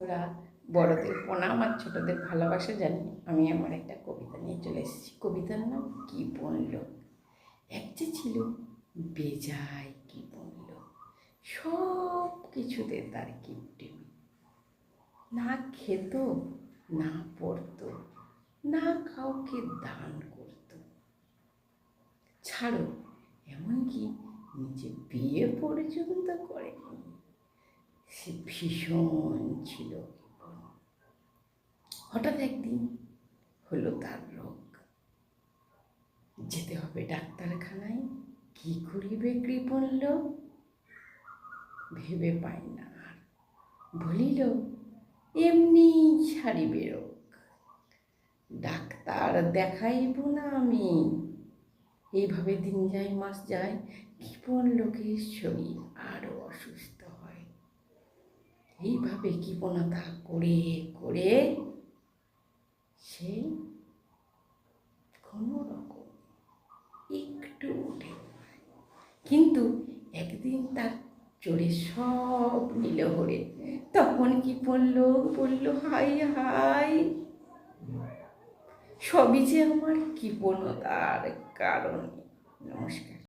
ওরা বড়দের প্রণাম আর ছোটদের ভালোবাসা জানি। আমি আমার একটা কবিতা নিয়ে চলে এসেছি। কবিতার নাম কৃপণ লোক। এক যে ছিল বেজায় কৃপণ লোক, সব কিছুতে তার কিপটেমি। না খেত, না পড়তো, না কাউকে দান করত। ছাড়ো, এমনকি নিজে বিয়ে পর্যন্ত করেনি। সে ভীষণ ছিল কৃপণ। হঠাৎ একদিন হলো তার রোগ, যেতে হবে ডাক্তারখানায়। কি করিবে কৃপণ লোক, ভেবে পায় না আর। বলিল এমনি ছাড়িবে রোগ, ডাক্তার দেখাইব না আমি। এইভাবে দিন যায়, মাস যায়, কৃপণ লোকের শরীর আরো অসুস্থ হয়। এইভাবে কৃপণতা করে করে সে কোনো রকম একটু উঠে, কিন্তু একদিন তার চড়ে সব নিল হরে। তখন কৃপণ লোক বলল হাই হাই, সবই যে আমার কৃপণতার কারণ। নমস্কার।